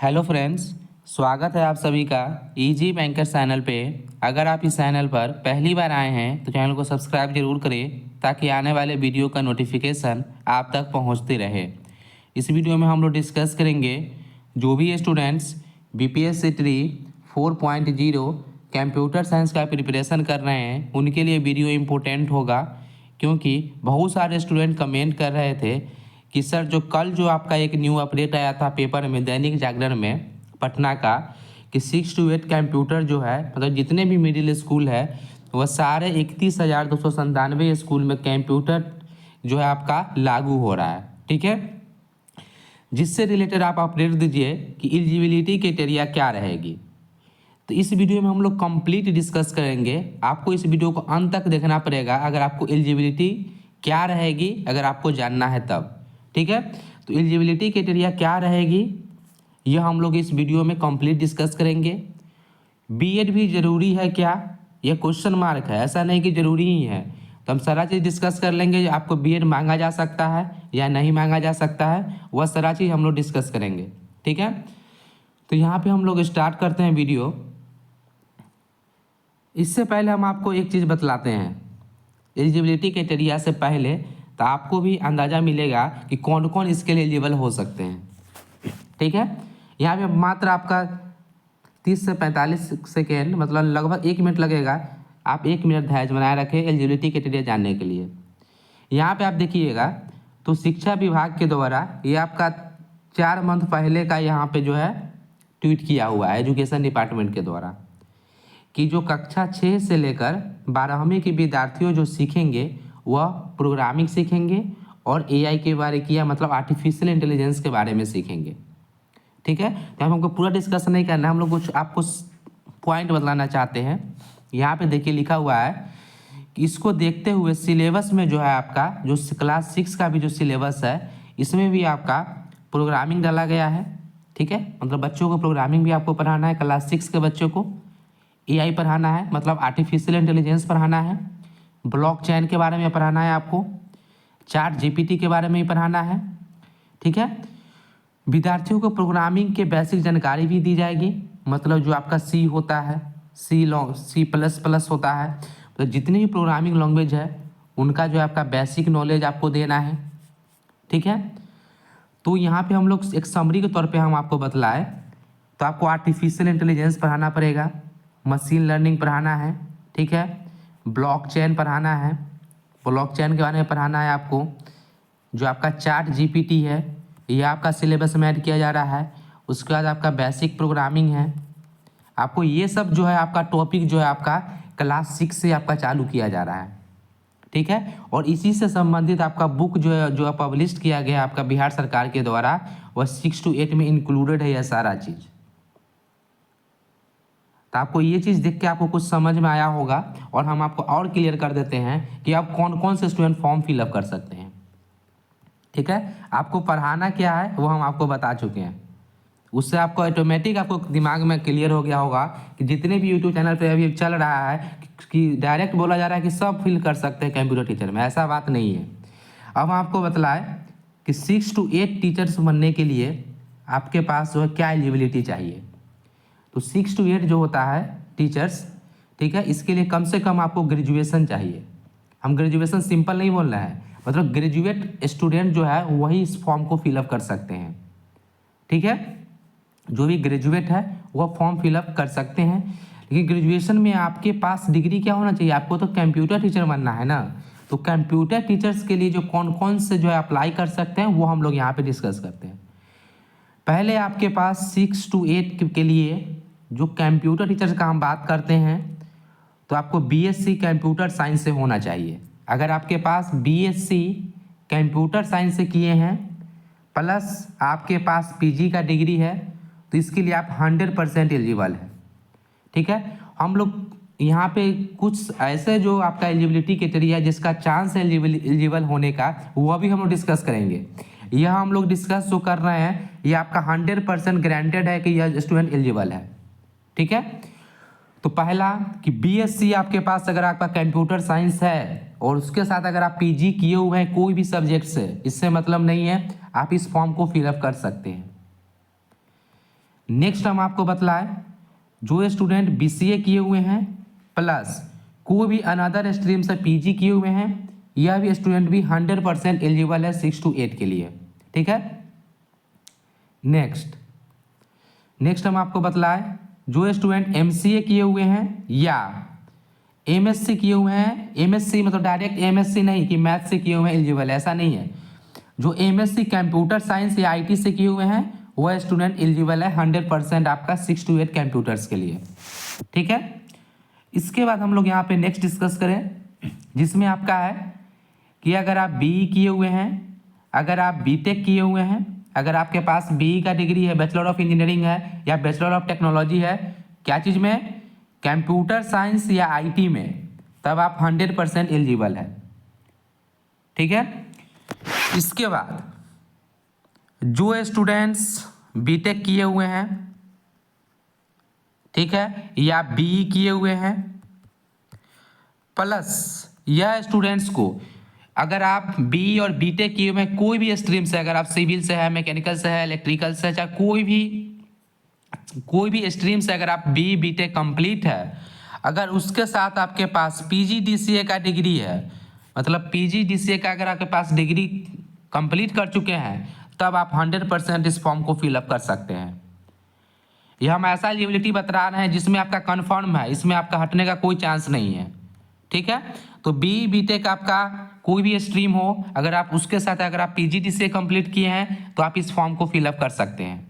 Hello friends, स्वागत है आप सभी का इजी बैंकर चैनल पे। अगर आप इस चैनल पर पहली बार आए हैं तो चैनल को सब्सक्राइब जरूर करें ताकि आने वाले वीडियो का नोटिफिकेशन आप तक पहुंचते रहे। इस वीडियो में हम लोग डिस्कस करेंगे जो भी students BPSC tree 4.0 computer science का प्रिपरेशन कर रहे हैं उनके लिए वीडियो इम्पोर्टेंट होगा, क्योंकि बहुत सारे स्टूडेंट कमेंट कर रहे थे कि सर जो आपका एक न्यू अपडेट आया था पेपर में दैनिक जागरण में पटना का कि 6 to 8 कंप्यूटर जो है मतलब जितने भी मिडिल स्कूल है वह सारे 31,297 स्कूल में कंप्यूटर जो है आपका लागू हो रहा है। ठीक है, जिससे रिलेटेड आप अपडेट दीजिए कि एलिजिबिलिटी क्राइटेरिया क्या रहेगी। तो इस वीडियो में हम लोग कंप्लीट डिस्कस करेंगे। आपको इस वीडियो को अंत तक देखना पड़ेगा अगर आपको एलिजिबिलिटी क्या रहेगी, अगर आपको जानना है तब। ठीक है, तो एलिजिबिलिटी क्राइटेरिया क्या रहेगी यह हम लोग इस वीडियो में कंप्लीट डिस्कस करेंगे। बीएड भी ज़रूरी है क्या, यह क्वेश्चन मार्क है, ऐसा नहीं कि ज़रूरी ही है। तो हम सारा चीज़ डिस्कस कर लेंगे। आपको बीएड मांगा जा सकता है या नहीं मांगा जा सकता है, वह सारा चीज़ हम लोग डिस्कस करेंगे। ठीक है, तो यहाँ पे हम लोग स्टार्ट करते हैं वीडियो। इससे पहले हम आपको एक चीज़ बतलाते हैं एलिजिबिलिटी क्राइटेरिया से पहले, तो आपको भी अंदाज़ा मिलेगा कि कौन कौन इसके लिए एलिजिबल हो सकते हैं। ठीक है, यहाँ पे मात्र आपका 30 से 45 सेकेंड मतलब लगभग 1 मिनट लगेगा। आप 1 मिनट धैर्य बनाए रखें एलिजिबिलिटी क्राइटेरिया जानने के लिए। यहाँ पे आप देखिएगा तो शिक्षा विभाग के द्वारा ये आपका 4 मंथ पहले का यहाँ पे जो है ट्वीट किया हुआ है एजुकेशन डिपार्टमेंट के द्वारा कि जो कक्षा 6 से लेकर 12वीं के विद्यार्थियों जो सीखेंगे वह प्रोग्रामिंग सीखेंगे और AI के बारे किया मतलब आर्टिफिशियल इंटेलिजेंस के बारे में सीखेंगे। ठीक है, तो हमको पूरा डिस्कशन नहीं करना है, हम लोग कुछ आपको पॉइंट बतलाना चाहते हैं। यहाँ पे देखिए लिखा हुआ है कि इसको देखते हुए सिलेबस में जो है आपका जो क्लास 6 का भी जो सिलेबस है इसमें भी आपका प्रोग्रामिंग डाला गया है। ठीक है, मतलब बच्चों को प्रोग्रामिंग भी आपको पढ़ाना है, क्लास 6 के बच्चों को AI पढ़ाना है मतलब आर्टिफिशियल इंटेलिजेंस पढ़ाना है, ब्लॉकचेन के बारे में पढ़ाना है, आपको चैट GPT के बारे में ही पढ़ाना है। ठीक है, विद्यार्थियों को प्रोग्रामिंग के बेसिक जानकारी भी दी जाएगी, मतलब जो आपका C होता है, C++ होता है, तो जितनी भी प्रोग्रामिंग लैंग्वेज है उनका जो आपका बेसिक नॉलेज आपको देना है। ठीक है, तो यहाँ पे हम लोग एक समरी के तौर पे हम आपको बतलाएं तो आपको आर्टिफिशियल इंटेलिजेंस पढ़ाना पड़ेगा, मशीन लर्निंग पढ़ाना है। ठीक है, ब्लॉकचेन पढ़ाना है, ब्लॉकचेन के बारे में पढ़ाना है आपको। जो आपका चैट GPT है ये आपका सिलेबस में ऐड किया जा रहा है। उसके बाद आपका बेसिक प्रोग्रामिंग है। आपको ये सब जो है आपका टॉपिक जो है आपका क्लास 6 से आपका चालू किया जा रहा है। ठीक है, और इसी से संबंधित आपका बुक जो है जो पब्लिश किया गया आपका बिहार सरकार के द्वारा वह 6 to 8 में इंक्लूडेड है यह सारा चीज़। तो आपको ये चीज़ देख के आपको कुछ समझ में आया होगा और हम आपको और क्लियर कर देते हैं कि आप कौन कौन से स्टूडेंट फॉर्म फिलअप कर सकते हैं। ठीक है, आपको पढ़ाना क्या है वो हम आपको बता चुके हैं। उससे आपको ऑटोमेटिक आपको दिमाग में क्लियर हो गया होगा कि जितने भी यूट्यूब चैनल पे अभी चल रहा है कि डायरेक्ट बोला जा रहा है कि सब फिल कर सकते हैं कंप्यूटर टीचर में, ऐसा बात नहीं है। अब हम आपको बतलाएं कि 6 to 8 टीचर्स बनने के लिए आपके पास जो है क्या एलिजिबिलिटी चाहिए। तो 6 to 8 जो होता है टीचर्स, ठीक है, इसके लिए कम से कम आपको ग्रेजुएशन चाहिए। हम ग्रेजुएशन सिंपल नहीं बोल रहे हैं, मतलब ग्रेजुएट स्टूडेंट जो है वही इस फॉर्म को फिलअप कर सकते हैं। ठीक है, जो भी ग्रेजुएट है वह फॉर्म फिलअप कर सकते हैं, लेकिन ग्रेजुएशन में आपके पास डिग्री क्या होना चाहिए, आपको तो कंप्यूटर टीचर बनना है ना। तो कंप्यूटर टीचर्स के लिए जो कौन कौन से जो है अप्लाई कर सकते हैं वो हम लोग यहाँ पे डिस्कस करते हैं। पहले आपके पास 6 to 8 के लिए जो कंप्यूटर टीचर्स का हम बात करते हैं तो आपको BSc कंप्यूटर साइंस से होना चाहिए। अगर आपके पास BSc कंप्यूटर साइंस से किए हैं प्लस आपके पास PG का डिग्री है तो इसके लिए आप 100% एलिजिबल है। ठीक है, हम लोग यहाँ पे कुछ ऐसे जो आपका एलिजिबिलिटी क्राइटेरिया है जिसका चांस है एलिजिबल होने का वह भी हम लोग डिस्कस करेंगे। यह हम लोग डिस्कस जो कर रहे हैं ये आपका 100% ग्रांटेड है कि यह स्टूडेंट एलिजिबल है। ठीक है, तो पहला कि BSc आपके पास अगर आपका कंप्यूटर साइंस है और उसके साथ अगर आप PG किए हुए हैं कोई भी सब्जेक्ट से, इससे मतलब नहीं है, आप इस फॉर्म को फिलअप कर सकते हैं। नेक्स्ट हम आपको बतलाएं, जो स्टूडेंट बीसीए किए हुए हैं प्लस कोई भी अनदर स्ट्रीम से पीजी किए हुए हैं, यह भी स्टूडेंट भी 100% एलिजिबल है 6 to 8 के लिए। ठीक है। नेक्स्ट हम आपको बतलाएं, जो स्टूडेंट एमसीए किए हुए हैं या एमएससी किए हुए हैं, एमएससी मतलब डायरेक्ट एमएससी नहीं कि मैथ से किए हुए हैं एलिजिबल, ऐसा नहीं है। जो एमएससी कंप्यूटर साइंस या आईटी से किए हुए हैं वह स्टूडेंट एलिजिबल है 100% आपका 6 to 8 कंप्यूटर्स के लिए। ठीक है। इसके बाद हम लोग यहाँ पे नेक्स्ट डिस्कस करें, जिसमें आपका है कि अगर आप बीई किए हुए हैं, अगर आप बीटेक किए हुए हैं, अगर आपके पास बीई का डिग्री है, बैचलर ऑफ इंजीनियरिंग है या बैचलर ऑफ टेक्नोलॉजी है, क्या चीज़ में, कंप्यूटर साइंस या आईटी में, तब आप 100% एलिजिबल है। ठीक है। इसके बाद जो स्टूडेंट्स बीटेक किए हुए हैं, ठीक है, या बीई किए हुए हैं प्लस यह स्टूडेंट्स को, अगर आप बीई और बीटेक किए हुए हैं कोई भी स्ट्रीम से, अगर आप सिविल से है, मैकेनिकल से है, इलेक्ट्रिकल से है, चाहे कोई भी स्ट्रीम से अगर आप बीई बीटेक कंप्लीट है, अगर उसके साथ आपके पास पीजीडीसीए का डिग्री है, मतलब पीजीडीसीए का अगर आपके पास डिग्री कंप्लीट कर चुके हैं, तब आप 100% इस फॉर्म को फिलअप कर सकते हैं। यह हम ऐसा एलिजिबिलिटी बता रहे हैं जिसमें आपका कन्फर्म है, इसमें आपका हटने का कोई चांस नहीं है। ठीक है। तो बीई बीटेक आपका कोई भी स्ट्रीम हो, अगर आप उसके साथ अगर आप पीजीडीसीए कंप्लीट किए हैं तो आप इस फॉर्म को फिलअप कर सकते हैं।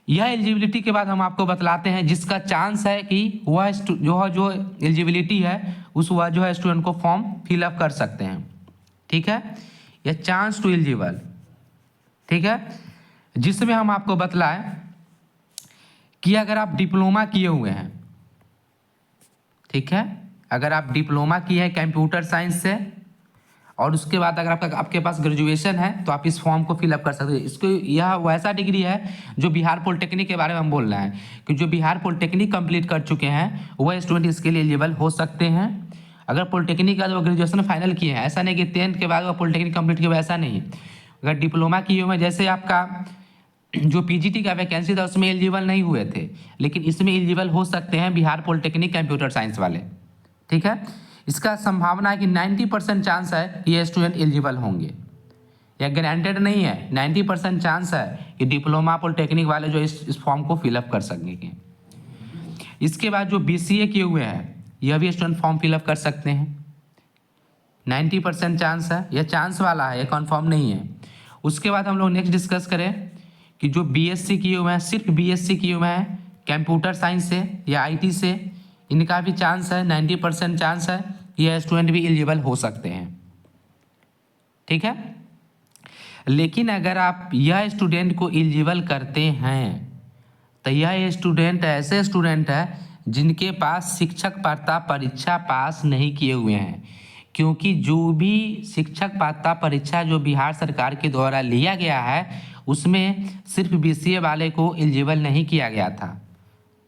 यह एलिजिबिलिटी के बाद हम आपको बतलाते हैं जिसका चांस है कि वह जो एलिजिबिलिटी है उस वह जो है स्टूडेंट को फॉर्म फिलअप कर सकते हैं। ठीक है। यह चांस टू एलिजिबल। ठीक है। जिसमें हम आपको बतलाएं कि अगर आप डिप्लोमा किए हुए हैं, ठीक है, अगर आप डिप्लोमा किए हैं कंप्यूटर साइंस से और उसके बाद अगर आपके पास ग्रेजुएशन है तो आप इस फॉर्म को फिलअप कर सकते हैं। इसको यह वैसा डिग्री है जो बिहार पॉलिटेक्निक के बारे में हम बोल रहे हैं कि जो बिहार पॉलिटेक्निक कंप्लीट कर चुके हैं वह स्टूडेंट इसके लिए एलिजिबल हो सकते हैं। अगर पॉलिटेक्निक का जो ग्रेजुएशन फाइनल किए हैं, ऐसा नहीं कि 10th के बाद वह पॉलिटेक्निक कंप्लीट किया, ऐसा नहीं। अगर डिप्लोमा किए हुए, जैसे आपका जो पीजीटी का वैकेंसी था उसमें एलिजिबल नहीं हुए थे, लेकिन इसमें एलिजिबल हो सकते हैं बिहार पॉलिटेक्निक कंप्यूटर साइंस वाले। ठीक है। इसका संभावना है कि 90% चांस है कि ये स्टूडेंट एलिजिबल होंगे, या गारंटेड नहीं है, 90% चांस है कि डिप्लोमा पॉलिटेक्निक वाले जो इस फॉर्म को फिलअप कर सकेंगे। इसके बाद जो बीसीए किए हुए हैं यह भी स्टूडेंट फॉर्म फिलअप कर सकते हैं, 90% चांस है, यह चांस वाला है, यह कन्फर्म नहीं है। उसके बाद हम लोग नेक्स्ट डिस्कस करें कि जो बीएससी किए हुए हैं, सिर्फ बीएससी किए हुए हैं कंप्यूटर साइंस से या आईटी से, इनका भी चांस है, 90% चांस है कि यह स्टूडेंट भी एलिजिबल हो सकते हैं। ठीक है। लेकिन अगर आप यह स्टूडेंट को एलिजिबल करते हैं तो यह स्टूडेंट ऐसे स्टूडेंट है जिनके पास शिक्षक पात्रता परीक्षा पास नहीं किए हुए हैं, क्योंकि जो भी शिक्षक पात्रता परीक्षा जो बिहार सरकार के द्वारा लिया गया है उसमें सिर्फ बीसीए वाले को एलिजिबल नहीं किया गया था,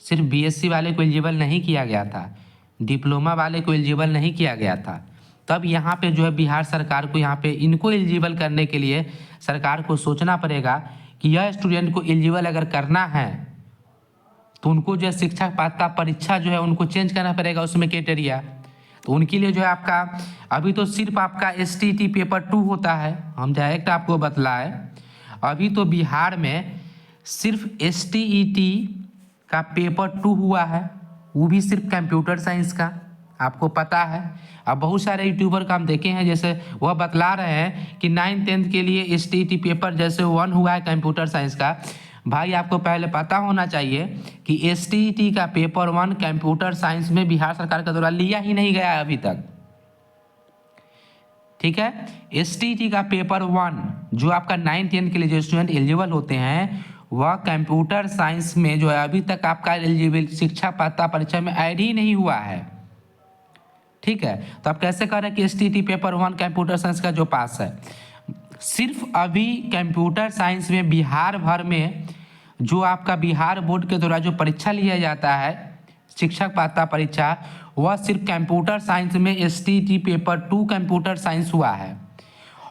सिर्फ बीएससी वाले को एलिजिबल नहीं किया गया था, डिप्लोमा वाले को एलिजिबल नहीं किया गया था। तब यहाँ पे जो है बिहार सरकार को यहाँ पे इनको एलिजिबल करने के लिए सरकार को सोचना पड़ेगा कि यह स्टूडेंट को एलिजिबल अगर करना है तो उनको जो है शिक्षक पात्रता परीक्षा जो है उनको चेंज करना पड़ेगा उसमें क्राइटेरिया। तो उनके लिए जो है आपका अभी तो सिर्फ आपका एसटीईटी पेपर 2 होता है, हम डायरेक्ट आपको बतलाए, अभी तो बिहार में सिर्फ एसटीईटी का पेपर 2 हुआ है, वो भी सिर्फ कंप्यूटर साइंस का, आपको पता है। अब बहुत सारे यूट्यूबर का हम देखे हैं, जैसे वह बतला रहे हैं कि 9th 10th के लिए एसटीईटी पेपर जैसे 1 हुआ है कंप्यूटर साइंस का। भाई आपको पहले पता होना चाहिए कि एसटीईटी का पेपर 1 कंप्यूटर साइंस में बिहार सरकार के द्वारा लिया ही नहीं गया है अभी तक। ठीक है। एसटीईटी का पेपर 1 जो आपका 9th 10th के लिए जो स्टूडेंट एलिजिबल होते हैं वह कंप्यूटर साइंस में जो है अभी तक आपका एलिजिबल शिक्षा पात्रता परीक्षा में ऐड ही नहीं हुआ है। ठीक है। तो आप कैसे कह रहे हैं कि एसटीईटी पेपर 1 कंप्यूटर साइंस का जो पास है, सिर्फ अभी कंप्यूटर साइंस में बिहार भर में जो आपका बिहार बोर्ड के द्वारा जो परीक्षा लिया जाता है शिक्षक पात्रता परीक्षा, वह सिर्फ कंप्यूटर साइंस में एसटीईटी पेपर 2 कंप्यूटर साइंस हुआ है।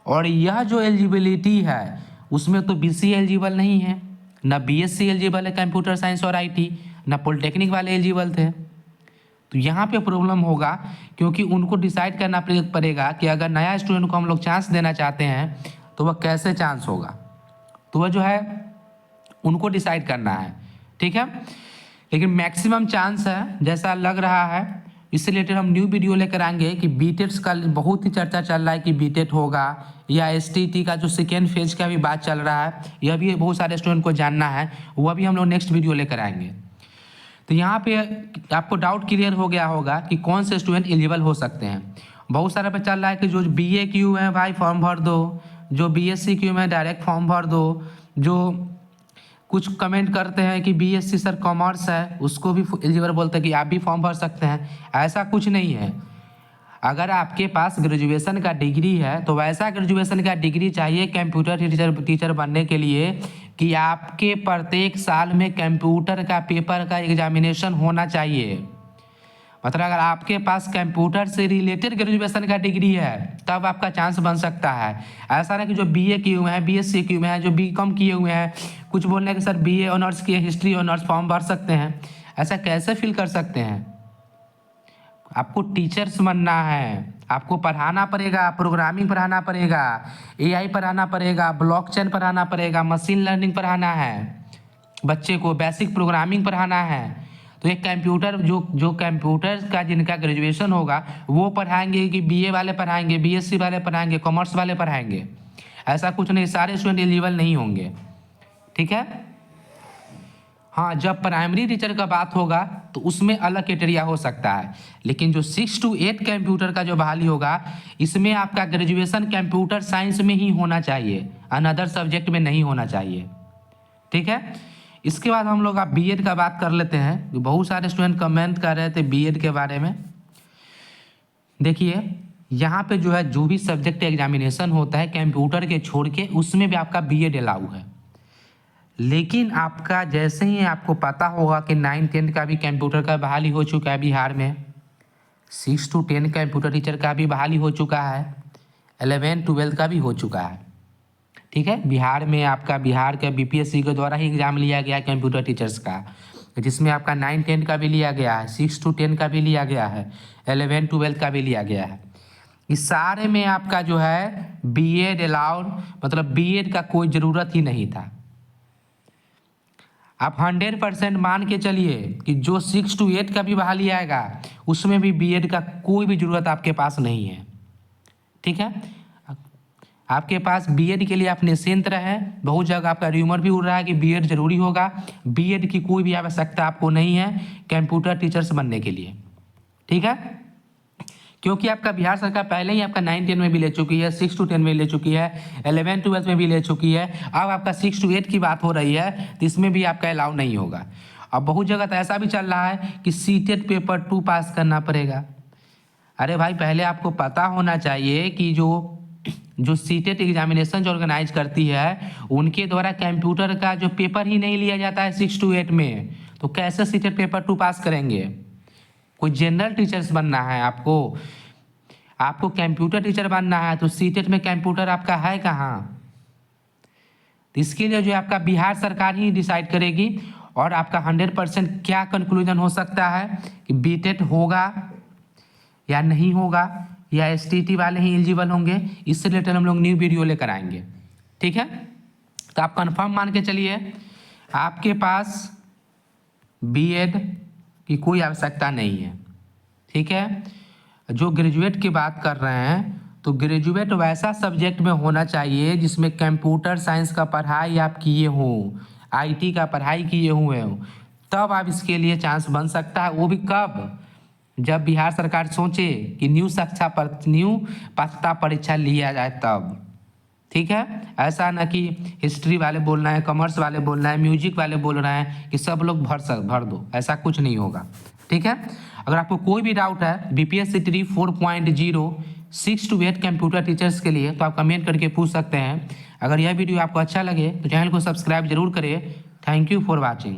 और यह जो एलिजिबिलिटी है उसमें तो बीसीए एलिजिबल नहीं है, ना बीएससी एलिजिबल है कंप्यूटर साइंस और आईटी, ना पॉलिटेक्निक वाले एलिजिबल थे। तो यहाँ पे प्रॉब्लम होगा, क्योंकि उनको डिसाइड करना पड़ेगा कि अगर नया स्टूडेंट को हम लोग चांस देना चाहते हैं तो वह कैसे चांस होगा, तो वह जो है उनको डिसाइड करना है, ठीक है। लेकिन मैक्सिमम चांस है जैसा लग रहा है, इससे रिलेटेड हम न्यू वीडियो लेकर आएंगे कि बीटेट का बहुत ही चर्चा चल रहा है कि बीटेट होगा, या एसटीटी का जो सेकेंड फेज का भी बात चल रहा है, यह भी बहुत सारे स्टूडेंट को जानना है, वह भी हम लोग नेक्स्ट वीडियो लेकर आएंगे। तो यहाँ पे आपको डाउट क्लियर हो गया होगा कि कौन से स्टूडेंट एलिजिबल हो सकते हैं। बहुत सारा पे चल रहा है कि जो बीए क्यू है भाई फॉर्म भर दो, जो बीएससी क्यू में डायरेक्ट फॉर्म भर दो, जो कुछ कमेंट करते हैं कि बीएससी सर कॉमर्स है उसको भी एलिजिबल बोलते हैं कि आप भी फॉर्म भर सकते हैं। ऐसा कुछ नहीं है। अगर आपके पास ग्रेजुएशन का डिग्री है तो वैसा ग्रेजुएशन का डिग्री चाहिए कंप्यूटर टीचर बनने के लिए कि आपके प्रत्येक साल में कंप्यूटर का पेपर का एग्जामिनेशन होना चाहिए। मतलब अगर आपके पास कंप्यूटर से रिलेटेड ग्रेजुएशन का डिग्री है तब आपका चांस बन सकता है। ऐसा नहीं कि जो बीए किए हुए हैं, बीएससी किए हुए हैं, जो बीकॉम किए हुए हैं, कुछ बोलने कि सर बीए ऑनर्स किए, हिस्ट्री ऑनर्स फॉर्म भर सकते हैं। ऐसा कैसे फिल कर सकते हैं? आपको टीचर्स बनना है, आपको पढ़ाना पड़ेगा, प्रोग्रामिंग पढ़ाना पड़ेगा, एआई पढ़ाना पड़ेगा, ब्लॉकचेन पढ़ाना पड़ेगा, मशीन लर्निंग पढ़ाना है, बच्चे को बेसिक प्रोग्रामिंग पढ़ाना है। तो एक कंप्यूटर जो कंप्यूटर का जिनका ग्रेजुएशन होगा वो पढ़ाएंगे कि बीए वाले पढ़ाएंगे, बीएससी वाले पढ़ाएंगे, कॉमर्स वाले पढ़ाएंगे? ऐसा कुछ नहीं, सारे स्टूडेंट एलिजिबल नहीं होंगे, ठीक है। हाँ, जब प्राइमरी टीचर का बात होगा तो उसमें अलग क्राइटेरिया हो सकता है, लेकिन जो 6 to 8 कंप्यूटर का जो बहाली होगा इसमें आपका ग्रेजुएशन कंप्यूटर साइंस में ही होना चाहिए, अनदर सब्जेक्ट में नहीं होना चाहिए, ठीक है। इसके बाद हम लोग आप बीएड का बात कर लेते हैं। बहुत सारे स्टूडेंट कमेंट कर रहे थे बीएड के बारे में। देखिए यहाँ पे जो है जो भी सब्जेक्ट एग्जामिनेशन होता है कंप्यूटर के छोड़ के उसमें भी आपका बीएड अलाउ है। लेकिन आपका जैसे ही आपको पता होगा कि 9-10 का भी कंप्यूटर का बहाली हो चुका है बिहार में, 6 to 10 कंप्यूटर टीचर का भी बहाली हो चुका है, 11-12 का भी हो चुका है, ठीक है। बिहार में आपका बिहार के बीपीएससी के द्वारा ही एग्जाम लिया गया है कंप्यूटर टीचर्स का, जिसमें आपका 9-10 का भी लिया गया है, 6 to 10 का भी लिया गया है, 11-12 का भी लिया गया है। इस सारे में आपका जो है बीएड अलाउड, मतलब बीएड का कोई ज़रूरत ही नहीं था। आप 100% मान के चलिए कि जो 6 to 8 का भी बहाली आएगा उसमें भी बीएड का कोई भी ज़रूरत आपके पास नहीं है, ठीक है। आपके पास बीएड के लिए आप निश्चिंत रहें। बहुत जगह आपका र्यूमर भी उड़ रहा है कि बीएड जरूरी होगा। बीएड की कोई भी आवश्यकता आपको नहीं है कंप्यूटर टीचर्स बनने के लिए, ठीक है। क्योंकि आपका बिहार सरकार पहले ही आपका 9-10 में भी ले चुकी है, 6 to 10 में ले चुकी है, 11-12 में भी ले चुकी है। अब आपका 6 to 8 की बात हो रही है तो इसमें भी आपका अलाउ नहीं होगा। अब बहुत जगह तो ऐसा भी चल रहा है कि सीटेट पेपर 2 पास करना पड़ेगा। अरे भाई, पहले आपको पता होना चाहिए कि जो सीटेट एग्जामिनेशन जो ऑर्गेनाइज करती है उनके द्वारा कंप्यूटर का जो पेपर ही नहीं लिया जाता है 6 to 8 में, तो कैसे सीटेट पेपर 2 पास करेंगे? कोई जनरल टीचर्स बनना है आपको कंप्यूटर टीचर बनना है तो सीटेट में कंप्यूटर आपका है कहाँ? तो इसके लिए जो आपका बिहार सरकार ही डिसाइड करेगी। और आपका 100% क्या कंक्लूजन हो सकता है कि बीटेट होगा या नहीं होगा, या एसटीटी वाले ही एलिजिबल होंगे, इससे रिलेटेड हम लोग न्यू वीडियो लेकर आएंगे, ठीक है। तो आप कंफर्म मान के चलिए आपके पास बीएड की कोई आवश्यकता नहीं है, ठीक है। जो ग्रेजुएट की बात कर रहे हैं तो ग्रेजुएट वैसा सब्जेक्ट में होना चाहिए जिसमें कंप्यूटर साइंस का पढ़ाई आप किए हों, आईटी का पढ़ाई किए हुए हो, तब आप इसके लिए चांस बन सकता है। वो भी कब? जब बिहार सरकार सोचे कि न्यू पात्रता परीक्षा लिया जाए तब, ठीक है। ऐसा ना कि हिस्ट्री वाले बोलना है, कॉमर्स वाले बोलना है, म्यूजिक वाले बोल रहे हैं कि सब लोग भर दो, ऐसा कुछ नहीं होगा, ठीक है। अगर आपको कोई भी डाउट है बीपीएससी 3 4.0 6 to 8 कंप्यूटर टीचर्स के लिए तो आप कमेंट करके पूछ सकते हैं। अगर यह वीडियो आपको अच्छा लगे तो चैनल को सब्सक्राइब जरूर करें। Thank you for watching.